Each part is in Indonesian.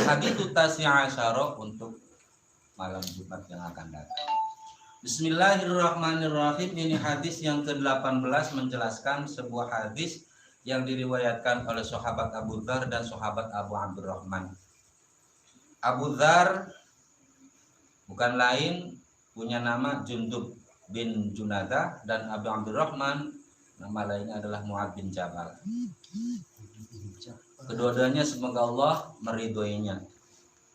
Al-haditsu tasi'a asyara untuk malam Jumat yang akan datang. Bismillahirrahmanirrahim. Ini hadis yang ke-18 menjelaskan sebuah hadis yang diriwayatkan oleh sahabat Abu Dzar dan sahabat Abu Abdurrahman. Abu Dzar bukan lain punya nama Jundub bin Junadah, dan Abu Abdurrahman nama lainnya adalah Mu'ad bin Jabal. Kedua-duanya semoga Allah meridhoinya.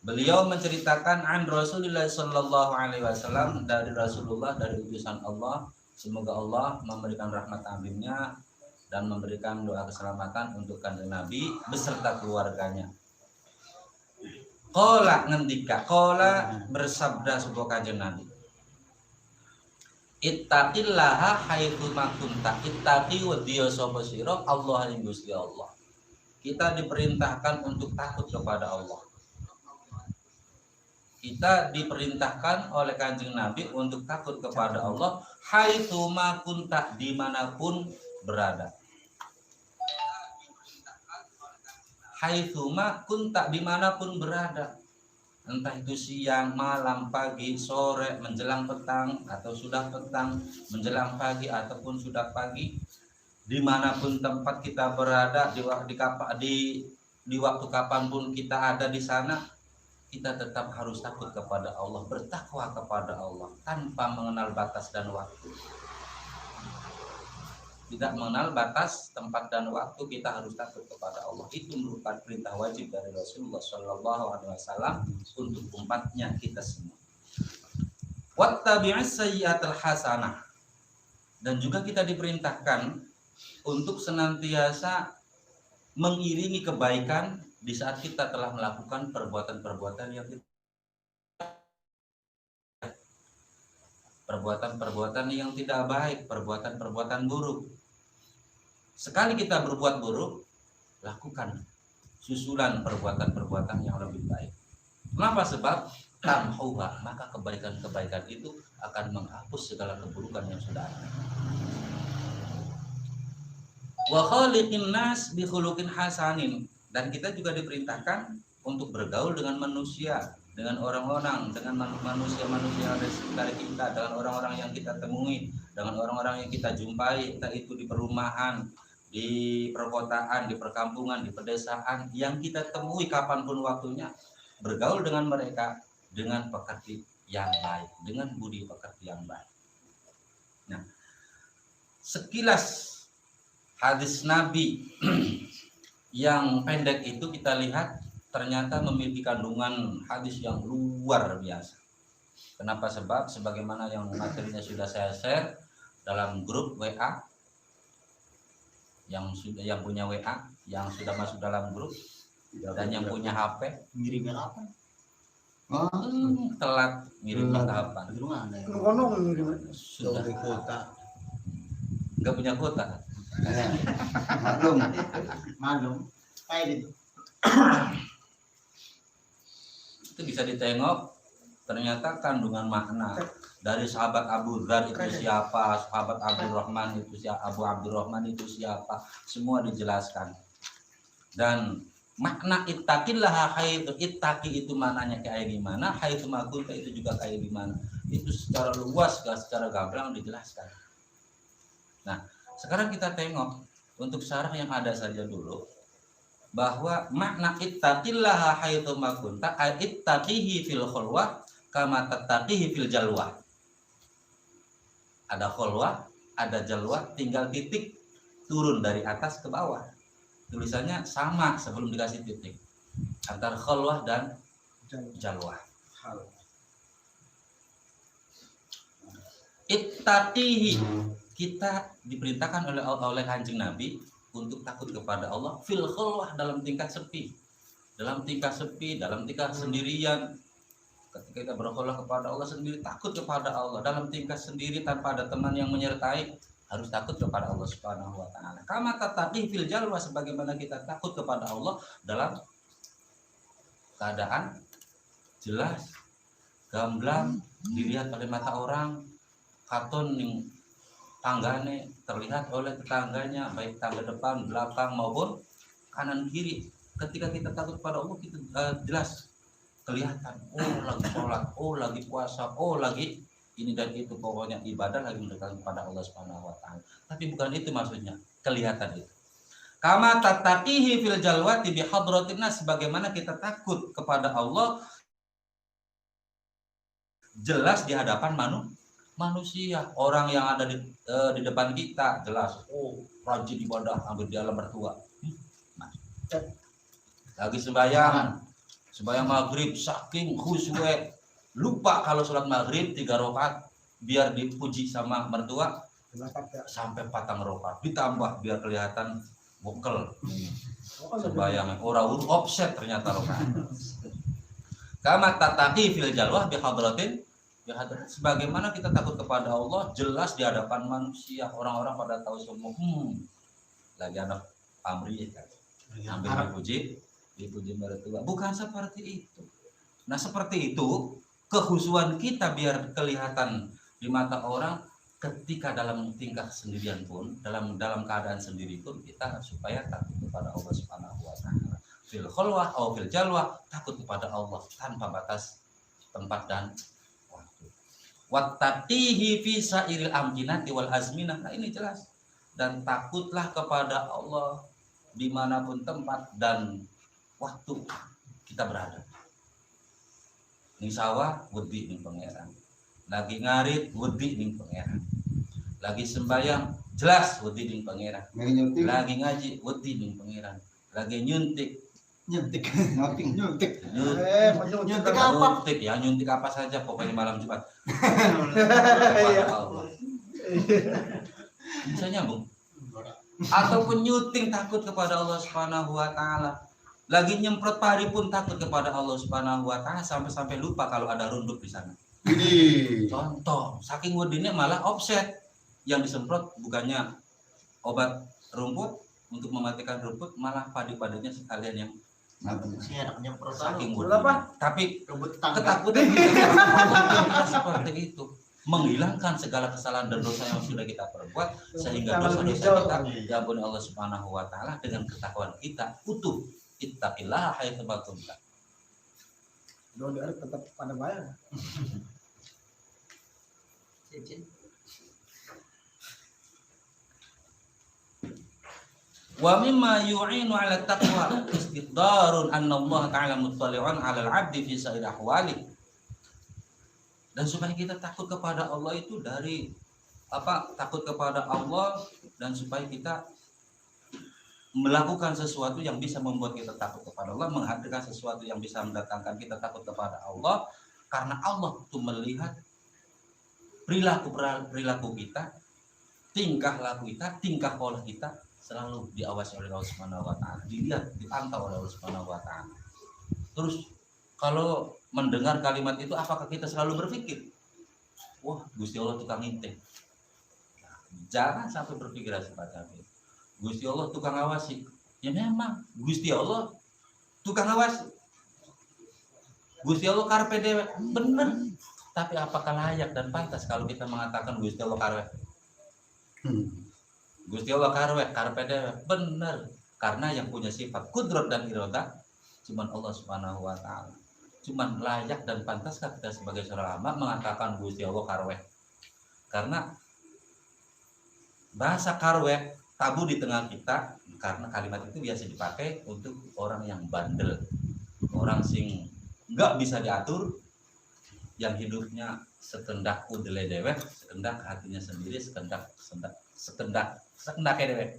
Beliau menceritakan an Rasulullah sallallahu alaihi wasallam, dari Rasulullah, dari utusan Allah, semoga Allah memberikan rahmat aminnya dan memberikan doa keselamatan untuk kanjeng Nabi beserta keluarganya. Qala ngendika, qala bersabda sebuah kanjeng Nabi. Ittaqillaha haitsu ma kunta. Ittaqi wa diya sapa sira Allah ing Gusti Allah. Kita diperintahkan untuk takut kepada Allah. Kita diperintahkan oleh kanjeng Nabi untuk takut kepada Allah haitsu ma kunta, dimanapun berada. Haitsu ma kunta, dimanapun berada. Entah itu siang, malam, pagi, sore, menjelang petang, atau sudah petang, menjelang pagi, ataupun sudah pagi, dimanapun tempat kita berada, di waktu kapanpun kita ada di sana, kita tetap harus takut kepada Allah, bertakwa kepada Allah, tanpa mengenal batas dan waktu. Tidak mengenal batas, tempat, dan waktu, kita harus takut kepada Allah. Itu merupakan perintah wajib dari Rasulullah SAW untuk umatnya kita semua. Wattabi'is sayyi'atal hasanah. Dan juga kita diperintahkan untuk senantiasa mengiringi kebaikan di saat kita telah melakukan perbuatan-perbuatan yang tidak baik, perbuatan-perbuatan buruk. Sekali kita berbuat buruk, lakukan susulan perbuatan-perbuatan yang lebih baik. Kenapa? Sebab tamhuha, maka kebaikan-kebaikan itu akan menghapus segala keburukan yang sudah ada. Wa khaliqin nas bi khuluqin hasanin. Dan kita juga diperintahkan untuk bergaul dengan manusia, dengan orang-orang, dengan manusia-manusia yang ada di sekitar kita, dengan orang-orang yang kita temui, dengan orang-orang yang kita jumpai, entah itu di perumahan, di perkotaan, di perkampungan, di pedesaan, yang kita temui kapanpun waktunya, bergaul dengan mereka dengan pekerti yang baik, dengan budi pekerti yang baik. Nah, sekilas hadis Nabi yang pendek itu kita lihat ternyata memiliki kandungan hadis yang luar biasa. Kenapa? Sebab sebagaimana yang materinya sudah saya share dalam grup WA, yang punya WA, yang sudah masuk dalam grup, dan yang punya HP ngirimnya apa? Telat ngirim tahapan. Sudah kuota. Enggak punya kuota. Maklum. Kayak gitu. Itu bisa ditengok, ternyata kandungan makna dari sahabat Abu Dzar itu siapa, sahabat Abdurrahman itu siapa, Abu Abdurrahman itu siapa, semua dijelaskan. Dan makna ittaqillah, ittaqi itu maknanya kayak gimana, haitsu ma kunta itu juga kayak gimana, itu secara luas, secara gamblang dijelaskan. Nah, sekarang kita tengok untuk syarah yang ada saja dulu, bahwa makna ittaqillah haitsu ma kunta, ittaqihi fil khulwah kama tattaqihi fil jalwah. Ada khulwah, ada jalwah, tinggal titik turun dari atas ke bawah. Tulisannya sama sebelum dikasih titik antara khulwah dan jalwah. Ittaqihi, kita diperintahkan oleh kanjeng Nabi untuk takut kepada Allah fil khulwah, dalam tingkat sepi, dalam tingkat sendirian. Ketika kita berkhulwah kepada Allah sendiri, takut kepada Allah dalam tingkat sendiri tanpa ada teman yang menyertai, harus takut kepada Allah Subhanahu wa taala. Kama tattaqi fil jalwa, sebagaimana kita takut kepada Allah dalam keadaan jelas, gamblang, dilihat oleh mata orang, katon ning tanggane terlihat oleh tetangganya, baik tangga depan, belakang maupun kanan kiri. Ketika kita takut pada Allah, kita jelas kelihatan. Oh lagi sholat, oh lagi puasa, oh lagi ini dan itu, pokoknya ibadah lagi mendekatkan kepada Allah Subhanahu Wa Taala. Tapi bukan itu maksudnya, kelihatan itu. Kama tattaqihi fil jalwati bi hadratin nas, sebagaimana kita takut kepada Allah jelas di hadapan manusia. Orang yang ada di depan kita jelas, oh rajin ibadah hampir di alam mertua. Lagi sembahyang maghrib saking khusyuk, lupa kalau sholat maghrib 3 rakaat biar dipuji sama mertua sampai 4 rakaat, ditambah biar kelihatan bokel. Sembahyang orang offset ternyata rakaat. Kama tataqi fil jalwah bi hadratin, sebagaimana kita takut kepada Allah jelas di hadapan manusia, orang-orang pada tahu semua lagi anak pamrih kan, hampir dipuji mertua. Bukan seperti itu. Nah seperti itu kehusuan kita biar kelihatan di mata orang ketika dalam tingkah sendirian pun, dalam keadaan sendiri pun kita supaya takut kepada Allah Subhanahu Wa Taala. Fil khalwah atau fil jalwah, takut kepada Allah tanpa batas tempat dan waktu. Wattaqihi fi sairil amkinati wal azminah. Nah ini jelas. Dan takutlah kepada Allah dimanapun tempat dan waktu kita berada. Ning sawah wedi ning pangeran, lagi ngarit wedi ning pangeran, lagi sembahyang jelas wedi ning pangeran, lagi ngaji wedi ning pangeran, lagi nyuntik apa saja pokoknya malam Jumat. Bisa nyambung. Ataupun nyuting takut kepada Allah Subhanahu Wa Taala. Lagi nyemprot pari pun takut kepada Allah Subhanahu Wa Taala sampai lupa kalau ada runduk di sana. Contoh, saking wedine malah offset, yang disemprot bukannya obat rumput untuk mematikan rumput, malah padi-padinya sekalian yang saking wedine. Tapi ketakutan seperti itu menghilangkan segala kesalahan dan dosa yang sudah kita perbuat, sehingga dosa-dosa kita diampuni Allah Subhanahu Wa Taala dengan ketakwaan kita utuh. Ittaqillah haitsu ma kunta. Doa tetap pada bayar. Wa mimma yu'inu 'ala taqwa istiddarun anna Allah ta'ala muttali'un 'ala al-'abdi fi sa'ir ahwali. Dan supaya kita takut kepada Allah itu dari takut kepada Allah, dan supaya kita melakukan sesuatu yang bisa membuat kita takut kepada Allah, menghadirkan sesuatu yang bisa mendatangkan kita takut kepada Allah, karena Allah itu melihat perilaku kita, tingkah laku kita, tingkah pola kita selalu diawasi oleh Allah Subhanahu Wa Taala, dilihat, dipantau oleh Allah Subhanahu Wa Taala. Terus kalau mendengar kalimat itu, apakah kita selalu berpikir, wah Gusti Allah tukang ngintip? Nah, jangan sampai berpikir seperti itu. Gusti Allah tukang awasi. Ya memang Gusti Allah tukang awasi. Gusti Allah karpe dewe, bener. Tapi apakah layak dan pantas kalau kita mengatakan Gusti Allah karpe? Gusti Allah karpe dewe, bener. Karena yang punya sifat kudrat dan iroda cuman Allah Subhanahu Wa Taala. Cuman layak dan pantaskah kita sebagai seorang hamba mengatakan Gusti Allah karwe? Karena bahasa karwe tabu di tengah kita, karena kalimat itu biasa dipakai untuk orang yang bandel, orang sing nggak bisa diatur, yang hidupnya sekendak udele dewek, sekendak hatinya sendiri, sekendak dewek.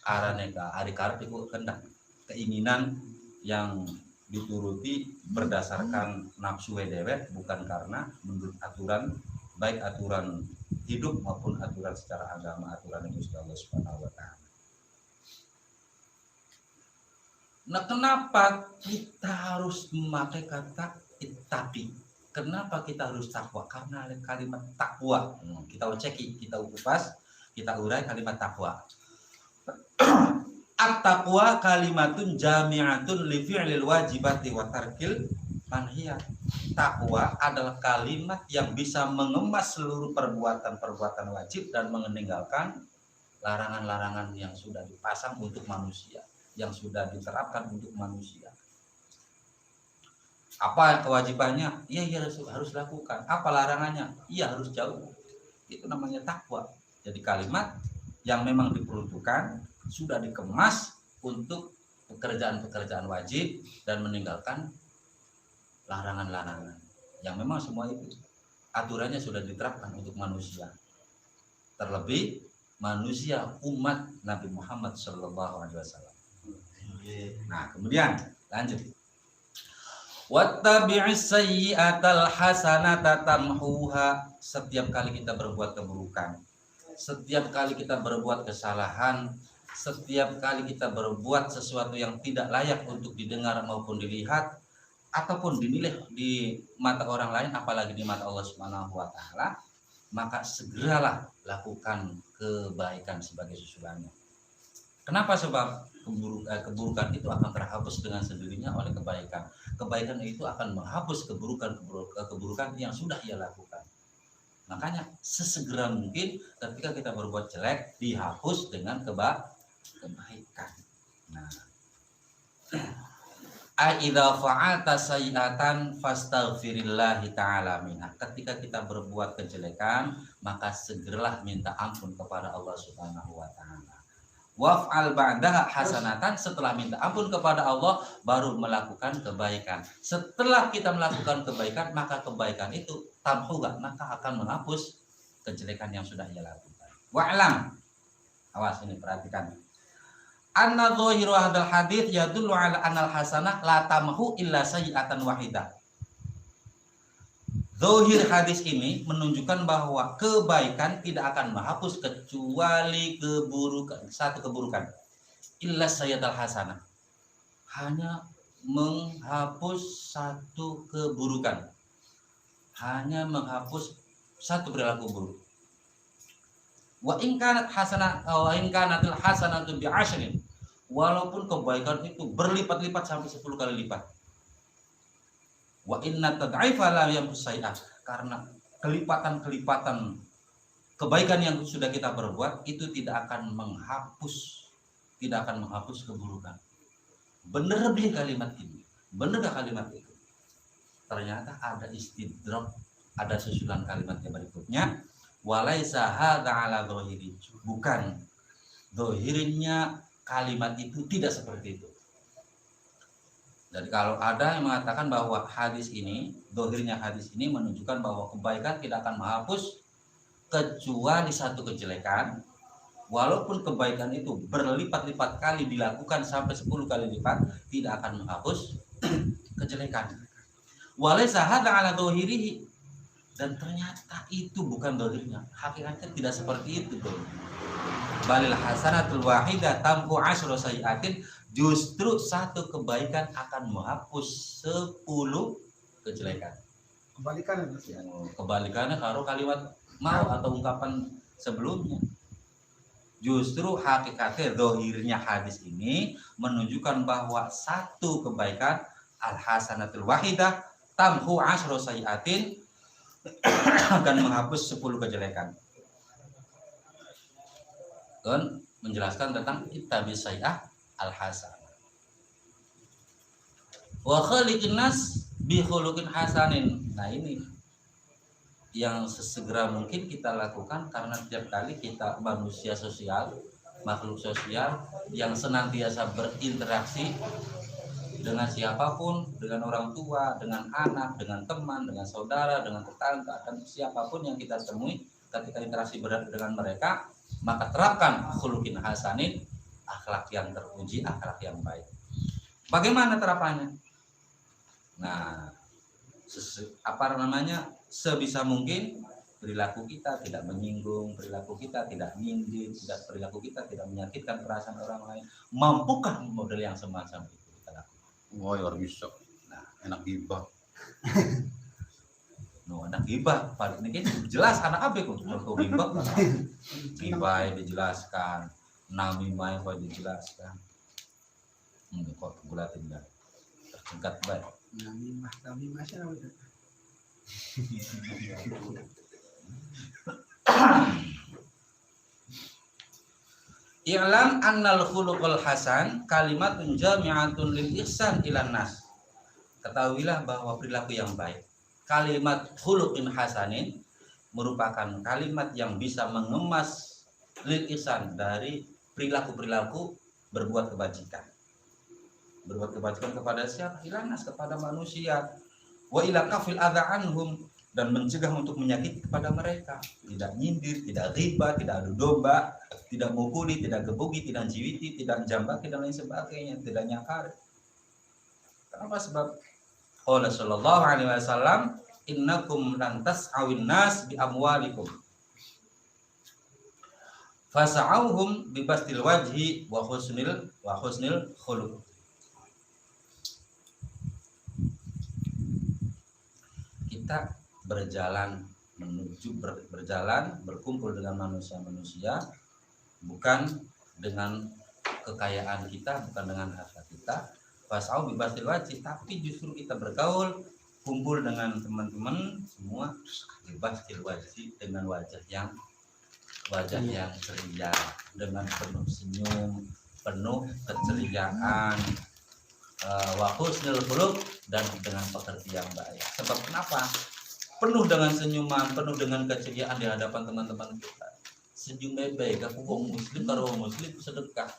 Karena hari karep itu kendak keinginan yang dituruti berdasarkan nafsu dewek, bukan karena menurut aturan, baik aturan hidup maupun aturan secara agama, aturan yang Gusti Allah Subhanahu Wa Taala. Nah, kenapa kita harus memakai kata ittaqi? Kenapa kita harus takwa? Karena kalimat takwa. Kita ceki, kita kupas, kita urai kalimat takwa. At-taqwa kalimatun jami'atun li fi'lil wajibati wa tarkil manhiyat. Takwa adalah kalimat yang bisa mengemas seluruh perbuatan-perbuatan wajib dan meninggalkan larangan-larangan yang sudah dipasang untuk manusia, yang sudah diterapkan untuk manusia. Apa kewajibannya? Iya harus lakukan. Apa larangannya? Iya harus jauh. Itu namanya takwa. Jadi kalimat yang memang diperuntukkan sudah dikemas untuk pekerjaan-pekerjaan wajib dan meninggalkan larangan-larangan. Yang memang semua itu aturannya sudah diterapkan untuk manusia. Terlebih manusia umat Nabi Muhammad SAW. Nah, kemudian lanjut. Wattabi'is sayyi'atal hasanata tamhuha. Setiap kali kita berbuat keburukan, setiap kali kita berbuat kesalahan, setiap kali kita berbuat sesuatu yang tidak layak untuk didengar maupun dilihat ataupun dinilai di mata orang lain, apalagi di mata Allah Subhanahu wa taala, maka segeralah lakukan kebaikan sebagai susulannya. Kenapa? Sebab keburukan itu akan terhapus dengan sendirinya oleh kebaikan. Kebaikan itu akan menghapus keburukan yang sudah ia lakukan. Makanya sesegera mungkin ketika kita berbuat jelek dihapus dengan kebaikan. Nah, Aidza fa'alta sayyi'atan fastaghfirillahi ta'ala minha. Ketika kita berbuat kejelekan, maka segeralah minta ampun kepada Allah Subhanahu wa taala. Waf'al ba'daha hasanatan, setelah minta ampun kepada Allah baru melakukan kebaikan. Setelah kita melakukan kebaikan, maka kebaikan itu tamhuha, maka akan menghapus kejelekan yang sudah ia lakukan. Wa'lam. Awas ini perhatikan. Anna dhahiru hadzal hadits yadullu ala anal hasanah la tamhu illa sayyi'atan wahidah. Zahir hadis ini menunjukkan bahwa kebaikan tidak akan menghapus kecuali satu keburukan. Illa sayyi'atal hasanah. Hanya menghapus satu keburukan. Hanya menghapus satu perilaku buruk. Wa in kanat hasanah wa in kanatil hasanatu bi'ashrin. Walaupun kebaikan itu berlipat-lipat sampai 10 kali lipat. Wa inna tad'ifa la yanqus sayyi'ah, karena kelipatan-kelipatan kebaikan yang sudah kita berbuat itu tidak akan menghapus keburukan. Benar beli kalimat ini? Benar gak kalimat itu? Ternyata ada istidrak, ada susulan kalimatnya berikutnya. Walaisa hadza ala dhahiri. Bukan, dhahirnya kalimat itu tidak seperti itu. Jadi kalau ada yang mengatakan bahwa hadis ini, dohirnya hadis ini menunjukkan bahwa kebaikan tidak akan menghapus kecuali satu kejelekan, walaupun kebaikan itu berlipat-lipat kali dilakukan sampai 10 kali lipat, tidak akan menghapus kejelekan. Walaysa hadza ala dohirihi, dan ternyata itu bukan dohirnya, hakikatnya tidak seperti itu tuh. Balil hasanatul wahidah tamhu asyra sayyi'atin. Justru satu kebaikan akan menghapus 10 kejelekan. Kebalikannya kalau kalimat mau atau ungkapan sebelumnya. Justru hakikatnya dohirnya hadis ini menunjukkan bahwa satu kebaikan al-hasanatul wahidah tamhu asyra sayyi'atin akan menghapus 10 kejelekan. Dan menjelaskan tentang ittabis sayyi'ah al-hasanah. Wa khaliqin nas bi khuluqin hasanin. Nah, ini yang sesegera mungkin kita lakukan, karena setiap kali kita manusia sosial, makhluk sosial yang senantiasa berinteraksi dengan siapapun, dengan orang tua, dengan anak, dengan teman, dengan saudara, dengan tetangga, dan siapapun yang kita temui ketika interaksi dengan mereka, maka terapkan khuluqin hasanin, akhlak yang terpuji, akhlak yang baik. Bagaimana terapannya? Nah, sebisa mungkin perilaku kita tidak menyinggung, perilaku kita tidak nyindir, perilaku kita tidak menyakitkan perasaan orang lain. Mampukah model yang semacam itu kita lakukan? Oh, ya bisa. Nah, enak gibah. Anak gibah, Pak ini jelas anak apa kok contoh gibah. Gibah dijelaskan. Nami mai kok dijelaskan. Kok gulatin dah. Tersingkat baik. Nami masih apa itu? I'lam annal khuluqul hasan kalimatun jami'atun lil ihsan ilan nas. Ketahuilah bahwa perilaku yang baik, kalimat khuluqin hasanin merupakan kalimat yang bisa mengemas lil ihsan dari perilaku-perilaku berbuat kebajikan. Berbuat kebajikan kepada siapa? Ilan nas, kepada manusia. Wa ila kafil adza anhum, dan mencegah untuk menyakiti kepada mereka, tidak nyindir, tidak riba, tidak adu domba, tidak mukuli, tidak gebuki, tidak jiwiti, tidak jambaki dan lain sebagainya, tidak nyakar. Kenapa? Sebab qala sallallahu alaihi wasallam, innakum lan tas'awin nas bi amwalikum fas'auhum bi bastil wajhi wa husnil khuluq. Kita berjalan berkumpul dengan manusia-manusia bukan dengan kekayaan kita, bukan dengan harta kita, fasau bibasil wajib, tapi justru kita bergaul kumpul dengan teman-teman semua bibasil wajib, dengan wajah yang ceria, dengan penuh senyum, penuh keceriaan, wa husnul khuluq, dan dengan pekerti yang baik. Sebab kenapa? Penuh dengan senyuman, penuh dengan keceriaan di hadapan teman-teman kita. Senyum baik, aku wong muslim karo wong muslim sedekah.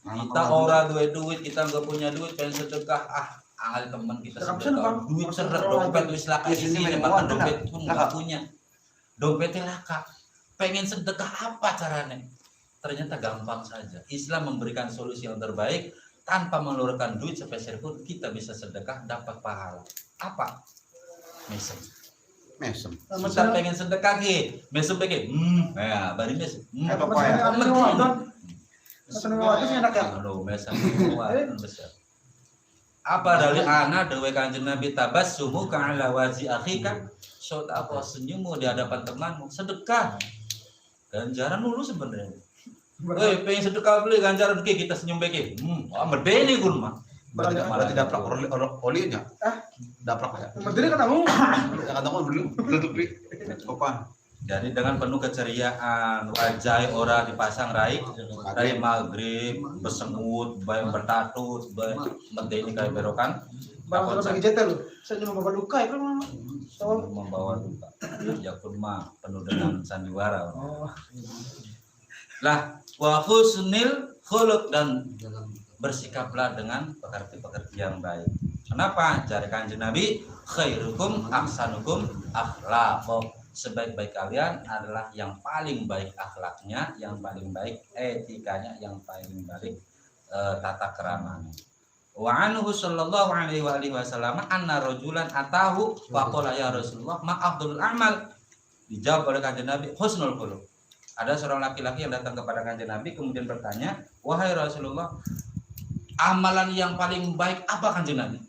Kita ora duit, kita nggak punya duit, pengen sedekah, angel teman kita sedekah, duit seret, dompet wis laka ini, bahkan dompet pun nggak punya. Dompetnya laka. Pengen sedekah apa caranya? Ternyata gampang saja. Islam memberikan solusi yang terbaik. Tanpa mengeluarkan duit sepeser pun kita bisa sedekah, dapat pahala. Apa? Mesem. Kita pengen sedekah ki, mesem pengen. Ya, bari mesem. Apa ya? Apa dari anak dewe Kanjeng Nabi tabassumu ka'ala waji akhika, so apa senyummu di hadapan temanmu, sedekah. Ganjaran dulu sebenarnya. Pengen sedekah beli ganjaran kita senyum beki. Medeni kun mah. Berarti daprak olinya. Daprak ya. Menteri ketemu. Katakan beli beli kapan? Jadi dengan penuh keceriaan, wajah orang dipasang raik dari maghrib, bersengut, bayang bertatut, medeni kayak berokan. Bang kalau lagi jetel, senyum membawa duka itu mah. Membawa duka. Ya pun mah penuh dengan sandiwara. Oh. Lah, wa husnil khuluq, dan bersikaplah dengan pekerti-pekerti yang baik. Kenapa? Jari Kanjeng Nabi, khairukum ahsanukum akhlaqo. Sebaik-baik kalian adalah yang paling baik akhlaknya, yang paling baik etikanya, yang paling baik tata keramanya. Wa anhu sallallahu alaihi wasallam anna rajulan atahu wa qala ya Rasulullah ma afdhalul a'mal. Dijawab oleh Kanjeng Nabi, husnul khuluq. Ada seorang laki-laki yang datang kepada Kanjeng Nabi kemudian bertanya, wahai Rasulullah, amalan yang paling baik apa Kanjeng Nabi?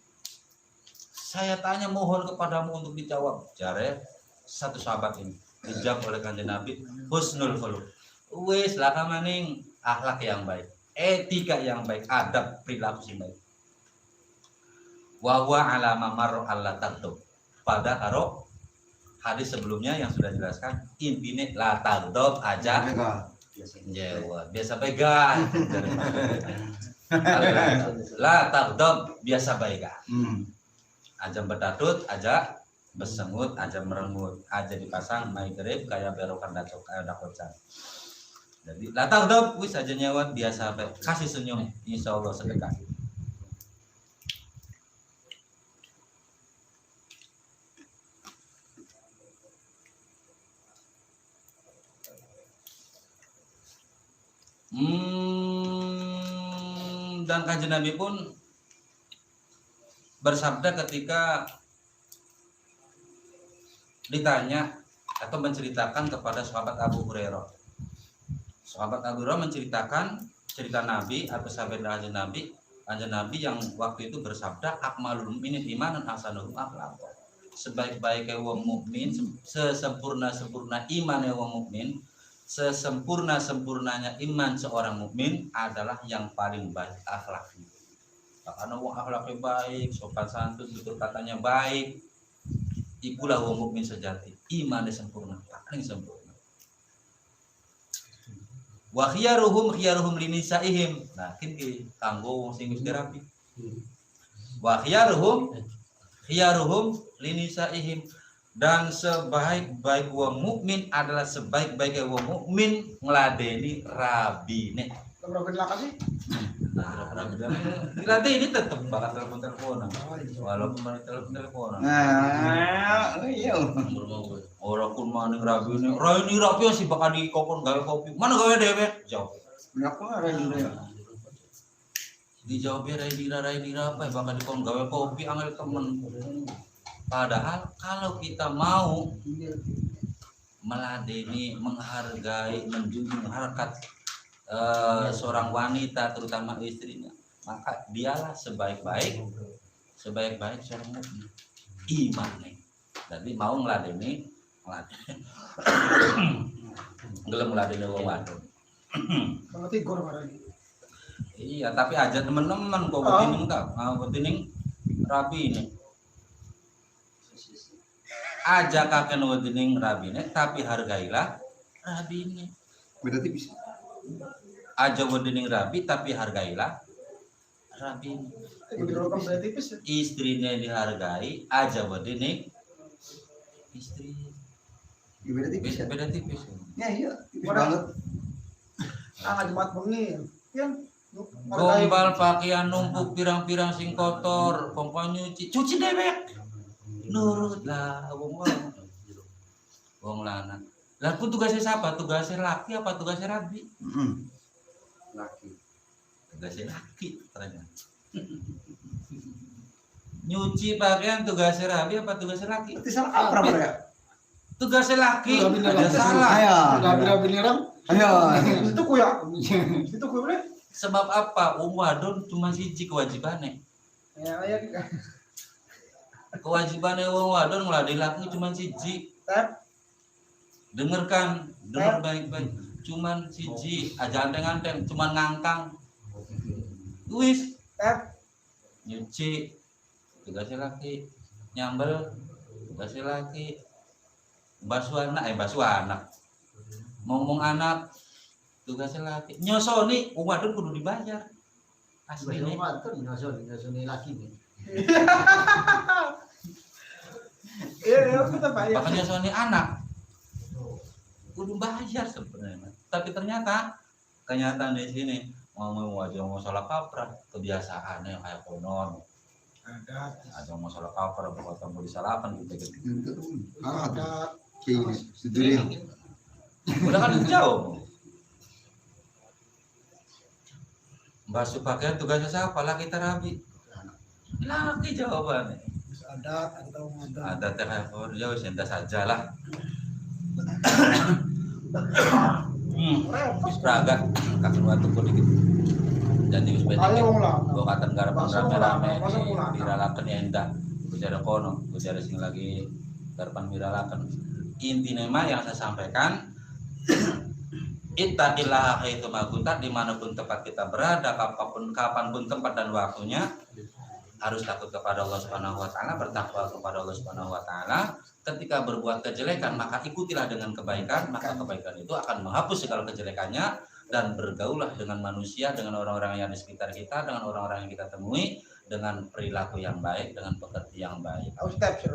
Saya tanya, mohon kepadamu untuk dijawab. Jare satu sahabat ini dijawab oleh Kanjeng Nabi, husnul khuluq. Wis laka maning akhlak yang baik, etika yang baik, adab perilaku yang baik. Wa huwa ala mamar Allah taqtub. Pada karo hadis sebelumnya yang sudah jelaskan, intinya la tagdob aja biasa pegang. La tagdob biasa pegang. Aja berdatut, aja bersengut, aja merengut, aja dipasang maghrib kayak berokan dacok kayak dakocan. Jadi la tagdob wis aja nyawat biasa pegang. Kasih senyum, insyaallah sedekah. Dan Kanjeng Nabi pun bersabda ketika ditanya atau menceritakan kepada sahabat Abu Hurairah. Sahabat Abu Hurairah menceritakan cerita Nabi atau sahabat Kanjeng Nabi yang waktu itu bersabda, akmalul mukminin imanan ahsanuhum akhlaqan. Sebaik-baiknya wong mukmin, sesempurna-sempurna iman wong mukmin, sesempurna-sempurnanya iman seorang mukmin adalah yang paling baik akhlaknya. Karena wong akhlaknya baik, sopan santun, tutur katanya baik, itulah wong mukmin sejati. Imannya sempurna, paling sempurna. Wa khiyaruhum linisaihim. Nah, kini kanggo wong sing wis dirapi. Wa khiyaruhum linisaihim, dan sebaik-baik wong mukmin adalah sebaik-baiknya wong mukmin ngladeni rabine. Berapa lakas sih? Nah, ini tetap bakal telepon-teleponan. Walaupun mana telepon-teleponan. Nah, iya. Orang pun maning rabine. Rabi sih bakal dikokon gawe kopi. Mana gawe dewek? Jawab. Berapa hari ya? Dijawab Raidira apa bakal dikon gawe kopi angel temen. Padahal kalau kita mau meladeni, menghargai, menjunjung harkat seorang wanita, terutama istrinya, maka dialah sebaik-baik seorang mukmin. Iman nih. Jadi mau meladeni gelem meladeni wong wadon. Berarti gor marah. Iya, tapi aja teman-teman kok betining tak, betining rapi ini. Aja kakek betining rabi ini, tapi hargailah rabi ini. Beda tipis. Aja betining rabi, tapi hargailah rabi ini. Dirokam saya tipis ya. Istrinya dihargai, aja betining istri. Beda tipis ya. Beda tipis. Ya iya, tipis banget. Jumat bengi. Ya. Gombal pakaian numpuk pirang-pirang sing kotor, kongkong cuci dewek. Nurutlah wong lanang. Lah pun tugasnya siapa? Tugasnya laki apa tugasnya rabi? Laki. Tugasnya laki ternyata. Nyuci pakaian tugasnya rabi apa tugasnya laki? Berarti salah kaprah mereka. Tugasnya laki. Rabi Ada nerang. salah. Ayo. Rabi nerang. Ayo. Itu kuya. Itu kuya boleh. Sebab apa? Wadon cuma siji kewajibannya. Ya, Kewajibannya wadon ngeladeni laki cuma siji. Dengar baik-baik. Cuman siji, aja anteng-anteng, cuman ngangkang. Wis, nyuci, tugasnya laki. Nyambel, tugasnya laki. Basuh anak. Ngomong anak, tugasnya laki. Nyosoni, wadon kudu dibayar. Asli nih. Nyosoni laki nih. Iya, kita bayar. Bahkan nyosoni anak. Kudu bayar sebenarnya. Tapi ternyata kenyataan di sini ngomong wajah masalah kaprah, kebiasaannya kayak konon. Ada masalah kaprah buat kamu disalahan gitu. Ada. Udah kan jauh. Basuh pakaian tugasnya siapa? Laki terapi. Laki jawabannya. Ada atau Ada telepon jauh sentas saja lah. Pragat kakek waktu pun dikit. Dan di USP gua katan garapan rame-rame diralakan ya endah. Bicara kono, bicara sing lagi garapan diralakan. Intinya mah yang saya sampaikan, ittaqillah haitsu ma kunta, dimanapun tempat kita berada, kapanpun tempat dan waktunya, harus takut kepada Allah Subhanahu wa taala, bertakwa kepada Allah Subhanahu wa taala. Ketika berbuat kejelekan, maka ikutilah dengan kebaikan, maka kebaikan itu akan menghapus segala kejelekannya, dan bergaulah dengan manusia, dengan orang-orang yang di sekitar kita, dengan orang-orang yang kita temui dengan perilaku yang baik, dengan pekerti yang baik.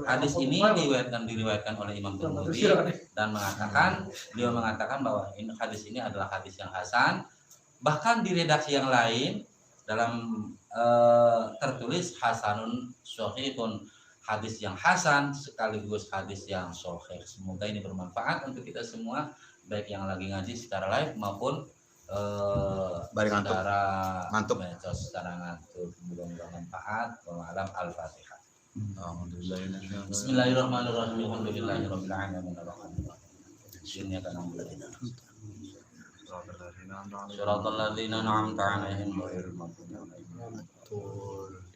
Hadis ini diriwayatkan oleh Imam Tirmidzi dan beliau mengatakan bahwa hadis ini adalah hadis yang hasan. Bahkan di redaksi yang lain dalam tertulis hasanun shahihun, hadis yang hasan sekaligus hadis yang sahih. Semoga ini bermanfaat untuk kita semua, baik yang lagi ngaji secara live maupun secara ngantuk. medsos secara ngantuk. Mudah-mudahan manfaat. Wallahu al-Fatihah. Bismillahirrahmanirrahim. Alhamdulillahirabbil alamin. Iyyaka na'budu wa iyyaka nasta'in. Shiratal ladzina an'amta 'alaihim ghairil maghdubi 'alaihim waladdallin.